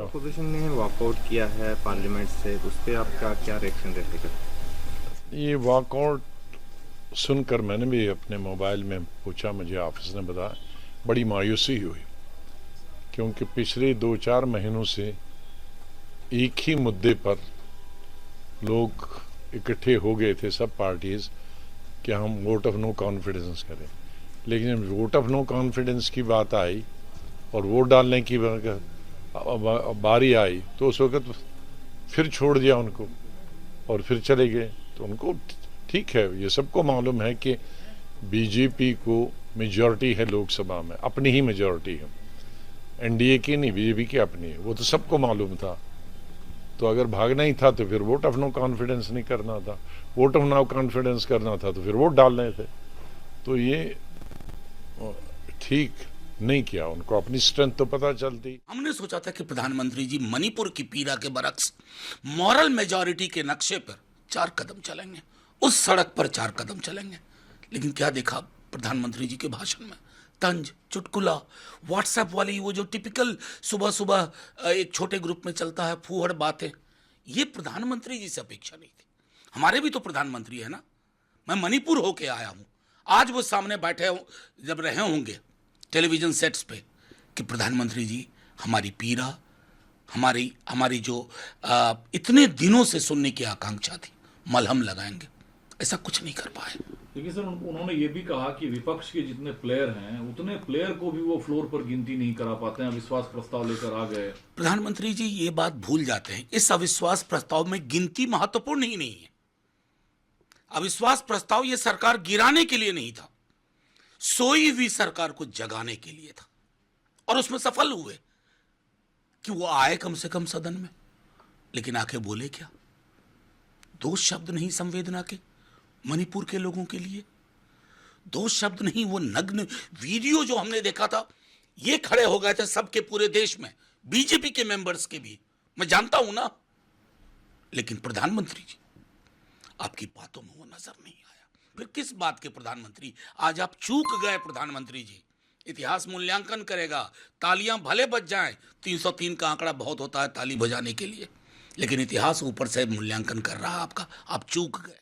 Opposition ने walkout किया है पार्लियामेंट से, उस पर आपका क्या रिएक्शन रहेगा? ये वॉकआउट सुनकर मैंने भी अपने मोबाइल में पूछा, मुझे ऑफिस ने बताया, बड़ी मायूसी हुई, क्योंकि पिछले 2-4 महीनों से एक ही मुद्दे पर लोग इकट्ठे हो गए थे, सब पार्टीज, कि हम वोट ऑफ नो कॉन्फिडेंस करें। लेकिन जब वोट ऑफ नो कॉन्फिडेंस की बात आई और वोट डालने की बारी आई तो उस वक्त फिर छोड़ दिया उनको और फिर चले गए। तो उनको ठीक है, ये सबको मालूम है कि बीजेपी को मेजॉरिटी है लोकसभा में, अपनी ही मेजॉरिटी है, एनडीए की नहीं, बीजेपी की अपनी है, वो तो सबको मालूम था। तो अगर भागना ही था तो फिर वोट ऑफ नो कॉन्फिडेंस नहीं करना था, वोट ऑफ नो कॉन्फिडेंस करना था तो फिर वोट डालने थे। तो ये ठीक नहीं किया, उनको अपनी स्ट्रेंथ तो पता चलती। हमने सोचा था कि प्रधानमंत्री जी मणिपुर की पीड़ा के बरक्स मॉरल मेजॉरिटी के नक्शे पर 4 कदम चलेंगे, उस सड़क पर 4 कदम चलेंगे। लेकिन क्या देखा प्रधानमंत्री जी के भाषण में? तंज, चुटकुला, व्हाट्सएप वाली वो जो टिपिकल सुबह सुबह एक छोटे ग्रुप में चलता है फूहड़ बातें, ये प्रधानमंत्री जी से अपेक्षा नहीं थी। हमारे भी तो प्रधानमंत्री है ना। मैं मणिपुर होके आया हूं, आज वो सामने बैठे हो जब रहे होंगे टेलीविजन सेट्स पे कि प्रधानमंत्री जी हमारी पीड़ा, हमारी जो इतने दिनों से सुनने की आकांक्षा थी, मलहम लगाएंगे, ऐसा कुछ नहीं कर पाए। देखिए सर, उन्होंने ये भी कहा कि विपक्ष के जितने प्लेयर हैं उतने प्लेयर को भी वो फ्लोर पर गिनती नहीं करा पाते हैं, अविश्वास प्रस्ताव लेकर आ गए। प्रधानमंत्री जी ये बात भूल जाते हैं, इस अविश्वास प्रस्ताव में गिनती महत्वपूर्ण ही नहीं है। अविश्वास प्रस्ताव ये सरकार गिराने के लिए नहीं था, सोई हुई सरकार को जगाने के लिए था, और उसमें सफल हुए कि वो आए कम से कम सदन में। लेकिन आके बोले क्या? 2 शब्द नहीं संवेदना के मणिपुर के लोगों के लिए, 2 शब्द नहीं। वो नग्न वीडियो जो हमने देखा था, ये खड़े हो गए थे सबके पूरे देश में, बीजेपी के मेंबर्स के भी, मैं जानता हूं ना। लेकिन प्रधानमंत्री जी आपकी बातों में वो नजर नहीं आया। फिर किस बात के प्रधानमंत्री? आज आप चूक गए प्रधानमंत्री जी। इतिहास मूल्यांकन करेगा, तालियां भले बज जाएं, 303 का आंकड़ा बहुत होता है ताली बजाने के लिए, लेकिन इतिहास ऊपर से मूल्यांकन कर रहा है आपका। आप चूक गए।